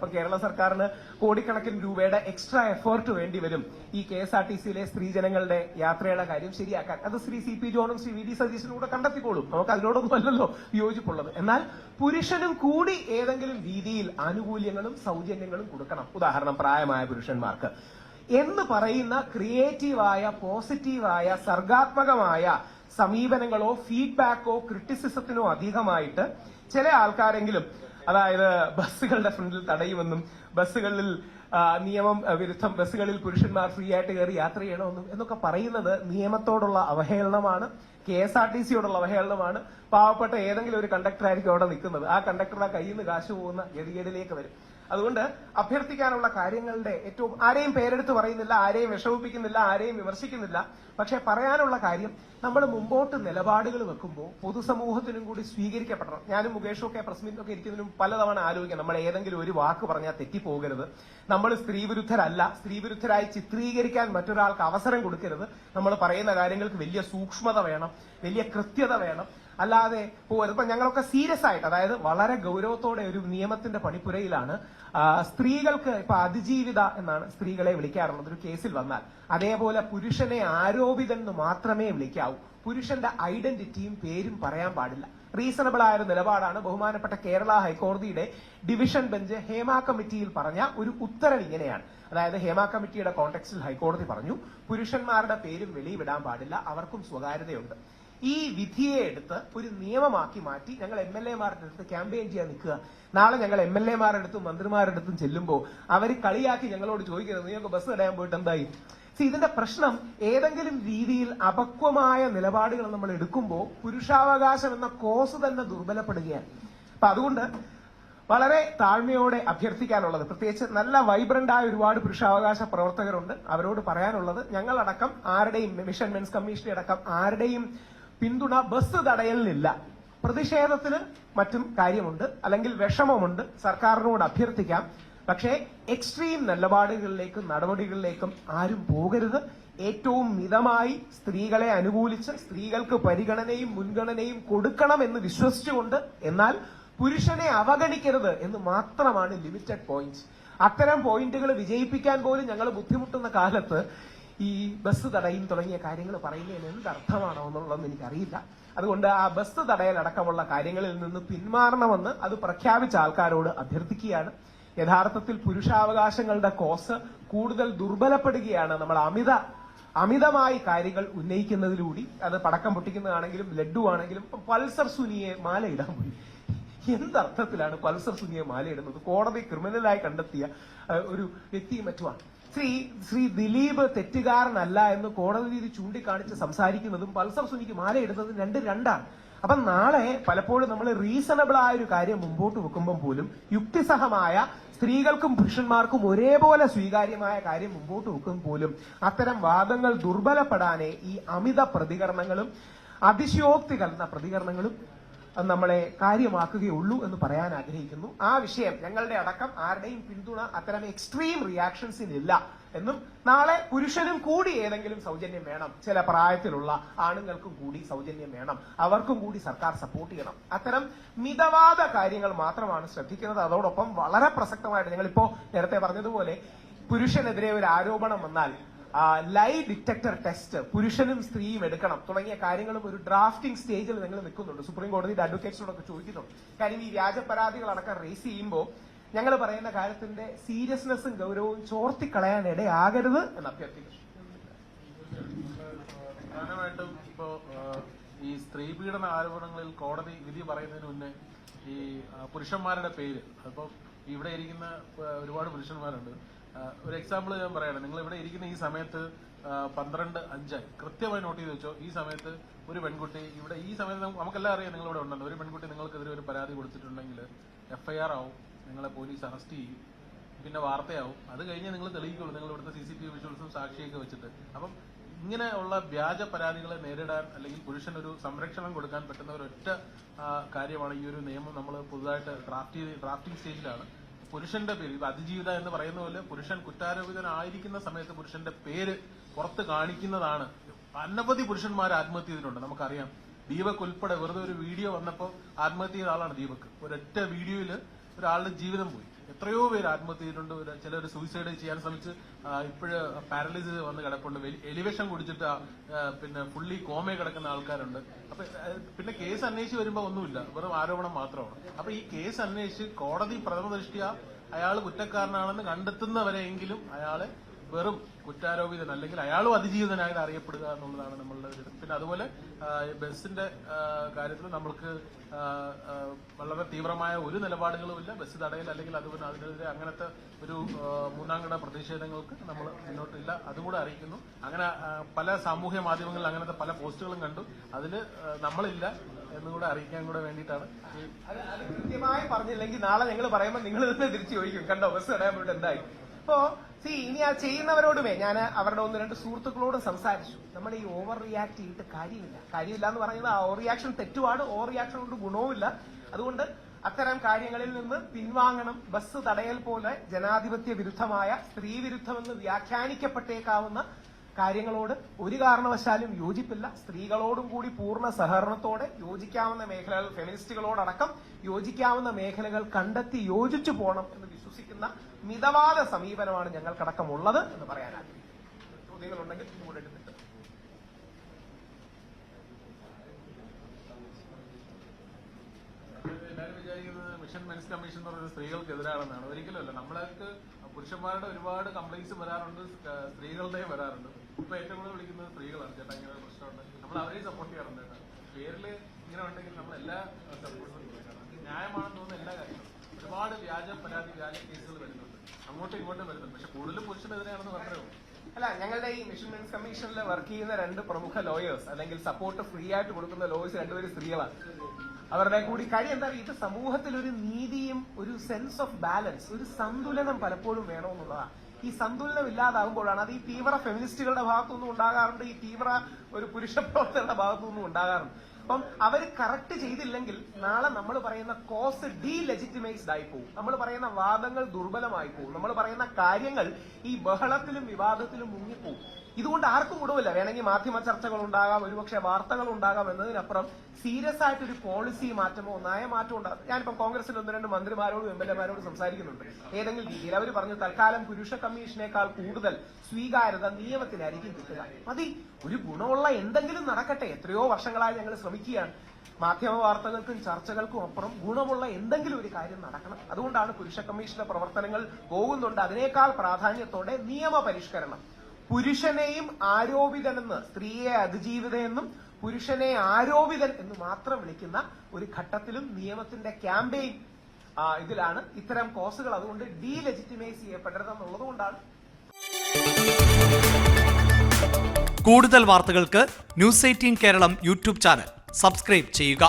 അപ്പൊ കേരള സർക്കാരിന് കോടിക്കണക്കിന് രൂപയുടെ എക്സ്ട്രാ എഫേർട്ട് വേണ്ടി വരും ഈ KSRTCയിലെ സ്ത്രീജനങ്ങളുടെ യാത്രയുടെ കാര്യം ശരിയാക്കാൻ. അത് ശ്രീ CP ജോണും ശ്രീ VD സതീശനും കൂടെ കണ്ടെത്തിക്കോളും. നമുക്ക് അതിനോടൊന്നും അല്ലല്ലോ യോജിപ്പുള്ളത്. എന്നാൽ പുരുഷനും കൂടി ഏതെങ്കിലും രീതിയിൽ ആനുകൂല്യങ്ങളും സൗജന്യങ്ങളും കൊടുക്കണം. ഉദാഹരണം പ്രായമായ പുരുഷന്മാർക്ക് എന്ന് പറയുന്ന ക്രിയേറ്റീവായ, പോസിറ്റീവായ, സർഗാത്മകമായ സമീപനങ്ങളോ ഫീഡ്ബാക്കോ ക്രിറ്റിസിസത്തിനോ അധികമായിട്ട് ചില ആൾക്കാരെങ്കിലും, അതായത് ബസ്സുകളുടെ ഫ്രണ്ടിൽ തടയുമെന്നും ബസ്സുകളിൽ നിയമം വിരുദ്ധം ബസ്സുകളിൽ പുരുഷന്മാർ ഫ്രീ ആയിട്ട് കയറി യാത്ര ചെയ്യണമെന്നും എന്നൊക്കെ പറയുന്നത് നിയമത്തോടുള്ള അവഹേളനമാണ്, KSRTCയോടുള്ള അവഹേളനമാണ്. പാവപ്പെട്ട ഏതെങ്കിലും ഒരു കണ്ടക്ടറായിരിക്കും അവിടെ നിൽക്കുന്നത്. ആ കണ്ടക്ടറുടെ കയ്യിൽ നിന്ന് കാശ് പോകുന്ന ഗതികേടിലേക്ക് വരും. അതുകൊണ്ട് അഭ്യർത്ഥിക്കാനുള്ള കാര്യങ്ങളുടെ ഏറ്റവും, ആരെയും പേരെടുത്ത് പറയുന്നില്ല, ആരെയും വിഷമിപ്പിക്കുന്നില്ല, ആരെയും വിമർശിക്കുന്നില്ല. പക്ഷെ പറയാനുള്ള കാര്യം, നമ്മൾ മുമ്പോട്ട് നിലപാടുകൾ വെക്കുമ്പോൾ പൊതുസമൂഹത്തിനും കൂടി സ്വീകരിക്കപ്പെടണം. ഞാനും മുകേഷും ഒക്കെ പ്രസ് മീറ്റിലൊക്കെ ഇരിക്കുന്നതിനും പലതവണ ആലോചിക്കാം, നമ്മൾ ഏതെങ്കിലും ഒരു വാക്ക് പറഞ്ഞാൽ തെറ്റിപ്പോകരുത്, നമ്മൾ സ്ത്രീവിരുദ്ധരല്ല, സ്ത്രീവിരുദ്ധരായി ചിത്രീകരിക്കാൻ മറ്റൊരാൾക്ക് അവസരം കൊടുക്കരുത്, നമ്മൾ പറയുന്ന കാര്യങ്ങൾക്ക് വലിയ സൂക്ഷ്മത വേണം, വലിയ കൃത്യത വേണം, അല്ലാതെ പോകരുത്. ഇപ്പൊ ഞങ്ങളൊക്കെ സീരിയസ് ആയിട്ട്, അതായത് വളരെ ഗൗരവത്തോടെ ഒരു നിയമത്തിന്റെ പണിപ്പുരയിലാണ്. സ്ത്രീകൾക്ക് ഇപ്പൊ അതിജീവിത എന്നാണ് സ്ത്രീകളെ വിളിക്കാറുള്ളത് ഒരു കേസിൽ വന്നാൽ. അതേപോലെ പുരുഷനെ ആരോപിതൻ എന്ന് മാത്രമേ വിളിക്കാവൂ. പുരുഷന്റെ ഐഡന്റിറ്റിയും പേരും പറയാൻ പാടില്ല. റീസണബിൾ ആയ ഒരു നിലപാടാണ് ബഹുമാനപ്പെട്ട കേരള ഹൈക്കോടതിയുടെ ഡിവിഷൻ ബെഞ്ച് ഹേമ കമ്മിറ്റിയിൽ പറഞ്ഞ ഒരു ഉത്തരവ് ഇങ്ങനെയാണ്. അതായത് ഹേമ കമ്മിറ്റിയുടെ കോണ്ടെക്സ്റ്റിൽ ഹൈക്കോടതി പറഞ്ഞു, പുരുഷന്മാരുടെ പേരും വെളിവിടാൻ പാടില്ല, അവർക്കും സ്വകാര്യതയുണ്ട്. ഈ വിധിയെ എടുത്ത് ഒരു നിയമമാക്കി മാറ്റി ഞങ്ങൾ MLA-മാരുടെ അടുത്ത് ക്യാമ്പയിൻ ചെയ്യാൻ നിൽക്കുക. നാളെ ഞങ്ങൾ MLA-മാരുടെ അടുത്തും മന്ത്രിമാരുടെ അടുത്തും ചെല്ലുമ്പോൾ അവർ കളിയാക്കി ഞങ്ങളോട് ചോദിക്കുന്നത്, നിങ്ങൾക്ക് ബസ് തടയാൻ പോയിട്ട് എന്തായി? ഇതിന്റെ പ്രശ്നം ഏതെങ്കിലും രീതിയിൽ അപക്വമായ നിലപാടുകൾ നമ്മൾ എടുക്കുമ്പോൾ പുരുഷാവകാശം എന്ന കോസ് തന്നെ ദുർബലപ്പെടുകയാണ്. അപ്പൊ അതുകൊണ്ട് വളരെ താഴ്മയോടെ അഭ്യർത്ഥിക്കാനുള്ളത്, പ്രത്യേകിച്ച് നല്ല വൈബ്രന്റ് ആയ ഒരുപാട് പുരുഷാവകാശ പ്രവർത്തകരുണ്ട്, അവരോട് പറയാനുള്ളത്, ഞങ്ങളടക്കം ആരുടെയും, മിഷൻ മെൻസ് കമ്മീഷനെ അടക്കം ആരുടെയും പിന്തുണ ബസ് തടയലിനില്ല. പ്രതിഷേധത്തിന് മറ്റും കാര്യമുണ്ട്, അല്ലെങ്കിൽ വിഷമമുണ്ട്, സർക്കാരിനോട് അഭ്യർത്ഥിക്കാം. പക്ഷേ എക്സ്ട്രീം നിലപാടുകളിലേക്കും നടപടികളിലേക്കും ആരും പോകരുത്. ഏറ്റവും മിതമായി സ്ത്രീകളെ അനുകൂലിച്ച് സ്ത്രീകൾക്ക് പരിഗണനയും മുൻഗണനയും കൊടുക്കണമെന്ന് വിശ്വസിച്ചുകൊണ്ട്, എന്നാൽ പുരുഷനെ അവഗണിക്കരുത് എന്ന് മാത്രമാണ് ലിമിറ്റഡ് പോയിന്റ്സ്. അത്തരം പോയിന്റുകൾ വിജയിപ്പിക്കാൻ പോലും ഞങ്ങൾ ബുദ്ധിമുട്ടുന്ന കാലത്ത് ഈ ബസ് തടയും തുടങ്ങിയ കാര്യങ്ങൾ പറയുന്നതിന് എന്തർത്ഥമാണോ എന്നുള്ളതെന്ന് എനിക്കറിയില്ല. അതുകൊണ്ട് ആ ബസ് തടയലടക്കമുള്ള കാര്യങ്ങളിൽ നിന്ന് പിന്മാറണമെന്ന് അത് പ്രഖ്യാപിച്ച ആൾക്കാരോട് അഭ്യർത്ഥിക്കുകയാണ്. യഥാർത്ഥത്തിൽ പുരുഷാവകാശങ്ങളുടെ കോസ് കൂടുതൽ ദുർബലപ്പെടുകയാണ് നമ്മൾ അമിതമായി കാര്യങ്ങൾ ഉന്നയിക്കുന്നതിലൂടെ. അത് പടക്കം പൊട്ടിക്കുന്നതാണെങ്കിലും ലഡ്ഡു ആണെങ്കിലും. പൾസർ സുനിയെ മാലയിടാൻ പോയി. എന്തർത്ഥത്തിലാണ് പൾസർ സുനിയെ മാലയിടുന്നത്? കോടതി ക്രിമിനലായി കണ്ടെത്തിയ ഒരു വ്യക്തിയും മറ്റുമാണ്. ശ്രീ ദിലീപ് തെറ്റുകാരനല്ല എന്ന് കോടതി രീതി ചൂണ്ടിക്കാണിച്ച് സംസാരിക്കുന്നതും പൾസർ സുനിക്ക് മാലയിടുന്നതും രണ്ടാണ്. അപ്പം നാളെ പലപ്പോഴും നമ്മൾ റീസണബിൾ ആയ ഒരു കാര്യം മുമ്പോട്ട് വെക്കുമ്പോൾ പോലും, യുക്തിസഹമായ, സ്ത്രീകൾക്കും പുരുഷന്മാർക്കും ഒരേപോലെ സ്വീകാര്യമായ കാര്യം മുമ്പോട്ട് വെക്കുമ്പോൾ പോലും അത്തരം വാദങ്ങൾ ദുർബലപ്പെടാനേ ഈ അമിത പ്രതികരണങ്ങളും അതിശയോക്തി കലർന്ന പ്രതികരണങ്ങളും നമ്മളെ കാര്യമാക്കുകയുള്ളൂ എന്ന് പറയാൻ ആഗ്രഹിക്കുന്നു. ആ വിഷയം ഞങ്ങളുടെ അടക്കം ആരുടെയും പിന്തുണ അത്തരം എക്സ്ട്രീം റിയാക്ഷൻസിനില്ല എന്നും, നാളെ പുരുഷനും കൂടി ഏതെങ്കിലും സൗജന്യം വേണം, ചില പ്രായത്തിലുള്ള ആണുങ്ങൾക്കും കൂടി സൗജന്യം വേണം, അവർക്കും കൂടി സർക്കാർ സപ്പോർട്ട് ചെയ്യണം, അത്തരം മിതവാദ കാര്യങ്ങൾ മാത്രമാണ് ശ്രദ്ധിക്കുന്നത്. അതോടൊപ്പം വളരെ പ്രസക്തമായിട്ട് ഞങ്ങളിപ്പോ നേരത്തെ പറഞ്ഞതുപോലെ, പുരുഷനെതിരെ ഒരു ആരോപണം വന്നാൽ ലൈ ഡിറ്റക്ടർ ടെസ്റ്റ് പുരുഷനും സ്ത്രീയും എടുക്കണം തുടങ്ങിയ കാര്യങ്ങളും ഒരു ഡ്രാഫ്റ്റിംഗ് സ്റ്റേജിൽ നിങ്ങൾ നിൽക്കുന്നുണ്ട്. സുപ്രീം കോടതിയുടെ അഡ്വക്കേറ്റ്സിനോടൊക്കെ ചോദിക്കുന്നുണ്ട്. കാര്യം ഈ വ്യാജ പരാതികളടക്കം റേസ് ചെയ്യുമ്പോൾ ഞങ്ങൾ പറയുന്ന കാര്യത്തിന്റെ സീരിയസ്നെസ്സും ഗൗരവവും ചോർത്തിക്കളയാൻ ഇടയാകരുത് എന്ന് അഭ്യർത്ഥിക്കുന്നു. പ്രധാനമായിട്ടും ഇപ്പോ ഈ സ്ത്രീ പീഡന ആരോപണങ്ങളിൽ കോടതി വിധി പറയുന്നതിന് മുന്നേ ഈ പുരുഷന്മാരുടെ പേര്, അപ്പോൾ ഇവിടെ ഇരിക്കുന്ന ഒരുപാട് പുരുഷന്മാരുണ്ട്. ഒരു എക്സാമ്പിൾ ഞാൻ പറയണം. നിങ്ങൾ ഇവിടെ ഇരിക്കുന്ന ഈ സമയത്ത് 12:05 കൃത്യമായി നോട്ട് ചെയ്ത് വെച്ചോ. ഈ സമയത്ത് ഒരു പെൺകുട്ടി ഇവിടെ, ഈ സമയത്ത് നമുക്കെല്ലാം അറിയാം നിങ്ങൾ ഇവിടെ ഉണ്ടല്ലോ, ഒരു പെൺകുട്ടി നിങ്ങൾക്കെതിരെ ഒരു പരാതി കൊടുത്തിട്ടുണ്ടെങ്കിൽ FIR ആവും, നിങ്ങളെ പോലീസ് അറസ്റ്റ് ചെയ്യും, പിന്നെ വാർത്തയാവും. അത് കഴിഞ്ഞ് നിങ്ങൾ തെളിയിക്കുള്ളൂ, നിങ്ങൾ ഇവിടുത്തെ CCTV വിഷ്വൽസും സാക്ഷിയൊക്കെ വെച്ചിട്ട്. അപ്പം ഇങ്ങനെയുള്ള വ്യാജ പരാതികളെ നേരിടാൻ അല്ലെങ്കിൽ പുരുഷനൊരു സംരക്ഷണം കൊടുക്കാൻ പറ്റുന്ന ഒരൊറ്റ കാര്യമാണ് ഈ ഒരു നിയമം. നമ്മൾ പുതുതായിട്ട് ഡ്രാഫ്റ്റിംഗ് സ്റ്റേജിലാണ്. പുരുഷന്റെ പേര്, ഇപ്പൊ അതിജീവിത എന്ന് പറയുന്ന പോലെ പുരുഷൻ കുറ്റാരോപിതനായിരിക്കുന്ന സമയത്ത് പുരുഷന്റെ പേര് പുറത്ത് കാണിക്കുന്നതാണ്. അനവധി പുരുഷന്മാർ ആത്മഹത്യ ചെയ്തിട്ടുണ്ട്, നമുക്കറിയാം. ദീപക് ഉൾപ്പെടെ വെറുതെ ഒരു വീഡിയോ വന്നപ്പോൾ ആത്മഹത്യ ചെയ്ത ആളാണ് ദീപക്. ഒരൊറ്റ വീഡിയോയിൽ ഒരാളുടെ ജീവിതം പോയി. എത്രയോ പേര് ആത്മഹത്യ ചെയ്തിട്ടുണ്ട്, ചിലർ സൂയിസൈഡ് ചെയ്യാൻ ശ്രമിച്ച് ഇപ്പോഴ് പാരലൈസ് വന്ന് കിടപ്പുണ്ട്, എലിവേഷൻ കുടിച്ചിട്ട് പിന്നെ ഫുള്ളി കോമയെ കിടക്കുന്ന ആൾക്കാരുണ്ട്. അപ്പൊ പിന്നെ കേസ് അന്വേഷിച്ച് വരുമ്പോൾ ഒന്നുമില്ല, വെറും ആരോപണം മാത്രമാണ്. അപ്പൊ ഈ കേസ് അന്വേഷിച്ച് കോടതി പ്രഥമ ദൃഷ്ട്യാ അയാൾ കുറ്റക്കാരനാണെന്ന് കണ്ടെത്തുന്നവരെയെങ്കിലും അയാളെ വെറും കുറ്റാരോപിതൻ അല്ലെങ്കിൽ അയാളും അതിജീവിതനായിട്ട് അറിയപ്പെടുക എന്നുള്ളതാണ് നമ്മളുടെ ഒരു. പിന്നെ അതുപോലെ ബസിന്റെ കാര്യത്തിൽ നമ്മൾക്ക് വളരെ തീവ്രമായ ഒരു നിലപാടുകളുമില്ല. ബസ് തടയൽ അല്ലെങ്കിൽ അതുപോലെ അതിനെതിരെ അങ്ങനത്തെ ഒരു മൂന്നാംകിട പ്രതിഷേധങ്ങൾക്ക് നമ്മൾ മുന്നോട്ടില്ല, അതുകൂടെ അറിയിക്കുന്നു. അങ്ങനെ പല സാമൂഹ്യ മാധ്യമങ്ങളിൽ അങ്ങനത്തെ പല പോസ്റ്റുകളും കണ്ടു, അതിൽ നമ്മളില്ല എന്നുകൂടെ അറിയിക്കാൻ കൂടെ വേണ്ടിയിട്ടാണ്. അത് കൃത്യമായി പറഞ്ഞില്ലെങ്കിൽ നാളെ ഞങ്ങൾ പറയുമ്പോൾ നിങ്ങൾ തന്നെ തിരിച്ചു ചോദിക്കും, കണ്ടോ ബസ് തടയാൻ വേണ്ടി എന്തായി. അപ്പോ ഇനി ആ ചെയ്യുന്നവരോടുമേ ഞാൻ അവരുടെ 1-2 സുഹൃത്തുക്കളോടും സംസാരിച്ചു. നമ്മൾ ഈ ഓവർ റിയാക്ട് ചെയ്തിട്ട് കാര്യമില്ല എന്ന് പറയുന്നത് ആ ഓവർ റിയാക്ഷൻ തെറ്റുമാണ്. ഓവർ റിയാക്ഷൻ കൊണ്ട് ഗുണവുമില്ല. അതുകൊണ്ട് അത്തരം കാര്യങ്ങളിൽ നിന്ന് പിൻവാങ്ങണം. ബസ് തടയൽ പോലെ ജനാധിപത്യ വിരുദ്ധമായ സ്ത്രീ വിരുദ്ധമെന്ന് വ്യാഖ്യാനിക്കപ്പെട്ടേക്കാവുന്ന കാര്യങ്ങളോട് ഒരു കാരണവശാലും യോജിപ്പില്ല. സ്ത്രീകളോടും കൂടി പൂർണ്ണ സഹകരണത്തോടെ യോജിക്കാവുന്ന മേഖലകൾ, ഫെമിനിസ്റ്റുകളോടക്കം യോജിക്കാവുന്ന മേഖലകൾ കണ്ടെത്തി യോജിച്ചു പോകണം എന്ന് വിശ്വസിക്കുന്ന മിതവാദ സമീപനമാണ് ഞങ്ങൾക്കടക്കമുള്ളത് എന്ന് പറയാൻ ആഗ്രഹിക്കുന്നു. ചോദ്യങ്ങളുണ്ടെങ്കിൽ കൂടെ എടുത്തിട്ട്. എല്ലാവരും വിചാരിക്കുന്നത് മിഷൻ മെൻസ് കമ്മീഷൻ എന്ന് പറയുന്നത് സ്ത്രീകൾക്കെതിരാണെന്നാണ്. ഒരിക്കലുമല്ല. നമ്മൾക്ക് പുരുഷന്മാരുടെ ഒരുപാട് കംപ്ലൈന്റ്സ് വരാറുണ്ട്, സ്ത്രീകളുടെയും വരാറുണ്ട്. ഇപ്പൊ ഏറ്റവും കൂടുതൽ വിളിക്കുന്നത് സ്ത്രീകളാണ്. ചേട്ടാ ഇങ്ങനെ ഒരു പ്രശ്നമുണ്ട്, നമ്മൾ അവരെയും സപ്പോർട്ട് ചെയ്യാറുണ്ട്. ചേട്ടാ പേരില് ഇങ്ങനെ ഉണ്ടെങ്കിൽ നമ്മൾ എല്ലാ സപ്പോർട്ടും ന്യായമാണെന്ന് തോന്നുന്ന എല്ലാ കാര്യങ്ങളും. ഒരുപാട് വ്യാജ പരാതി, വ്യാജ കേസുകൾ വരുന്നുണ്ട്, അങ്ങോട്ടും ഇങ്ങോട്ടും വരുന്നുണ്ട്. പക്ഷെ കൂടുതലും പുരുഷനെതിരെയാണെന്ന് പറഞ്ഞേ ഉള്ളൂ. അല്ല, ഞങ്ങളുടെ ഈ മിഷൻ മെൻസ് കമ്മീഷനിൽ വർക്ക് ചെയ്യുന്ന 2 പ്രമുഖ ലോയേഴ്സ് അല്ലെങ്കിൽ സപ്പോർട്ട് ഫ്രീ ആയിട്ട് കൊടുക്കുന്ന ലോയേഴ്സ് 2 പേര് സ്ത്രീകളാണ്. അവരുടെ കൂടി കാര്യം എന്താ, ഇത് സമൂഹത്തിൽ ഒരു നീതിയും ഒരു സെൻസ് ഓഫ് ബാലൻസ്, ഒരു സന്തുലനം പലപ്പോഴും വേണമെന്നുള്ളതാണ്. ഈ സന്തുലനം ഇല്ലാതാകുമ്പോഴാണ് അത് ഈ തീവ്ര ഫെമിനിസ്റ്റുകളുടെ ഭാഗത്തുനിന്നും ഉണ്ടാകാറുണ്ട്, ഈ തീവ്ര ഒരു പുരുഷ പ്രവർത്തകരുടെ ഭാഗത്തുനിന്നും ഉണ്ടാകാറുണ്ട്. അപ്പം അവര് കറക്റ്റ് ചെയ്തില്ലെങ്കിൽ നാളെ നമ്മൾ പറയുന്ന കോസ് ഡീലെജിറ്റിമൈസ്ഡ് ആയി പോകും. നമ്മൾ പറയുന്ന വാദങ്ങൾ ദുർബലമായി പോകും. നമ്മൾ പറയുന്ന കാര്യങ്ങൾ ഈ ബഹളത്തിലും വിവാദത്തിലും മുങ്ങിപ്പോകും. ഇതുകൊണ്ട് ആർക്കും ഗുണമില്ല. വേണമെങ്കിൽ മാധ്യമ ചർച്ചകൾ ഉണ്ടാകാം, ഒരുപക്ഷെ വാർത്തകൾ ഉണ്ടാകാം എന്നതിനപ്പുറം സീരിയസ് ആയിട്ടൊരു പോളിസി മാറ്റമോ നയമാറ്റമോ ഉണ്ടാകും. ഞാനിപ്പം കോൺഗ്രസിൽ 1-2 മന്ത്രിമാരോടും MLA-മാരോടും സംസാരിക്കുന്നുണ്ട്. ഏതെങ്കിലും രീതിയിൽ അവർ പറഞ്ഞു തൽക്കാലം പുരുഷ കമ്മീഷനേക്കാൾ കൂടുതൽ സ്വീകാര്യത നിയമത്തിനായിരിക്കും കിട്ടുക. മതി, ഒരു ഗുണമുള്ള എന്തെങ്കിലും നടക്കട്ടെ. എത്രയോ വർഷങ്ങളായി ഞങ്ങൾ ശ്രമിക്കുകയാണ്. മാധ്യമ വാർത്തകൾക്കും ചർച്ചകൾക്കും അപ്പുറം ഗുണമുള്ള എന്തെങ്കിലും ഒരു കാര്യം നടക്കണം. അതുകൊണ്ടാണ് പുരുഷ കമ്മീഷന്റെ പ്രവർത്തനങ്ങൾ പോകുന്നുണ്ട്. അതിനേക്കാൾ പ്രാധാന്യത്തോടെ നിയമ പരിഷ്കരണം. പുരുഷനെയും ആരോപിതനെന്ന്, സ്ത്രീയെ അതിജീവിതയെന്നും പുരുഷനെ ആരോപിതൻ എന്ന് മാത്രം വിളിക്കുന്ന ഒരു ഘട്ടത്തിലും നിയമത്തിന്റെ ക്യാമ്പയിൻ ഇതിലാണ് ഇത്തരം കോസുകൾ അതുകൊണ്ട് ഡീലെജിറ്റിമൈസ് ചെയ്യപ്പെടരുതെന്നുള്ളതുകൊണ്ടാണ്. കൂടുതൽ വാർത്തകൾക്ക് News 18 Keralam YouTube channel subscribe ചെയ്യുക.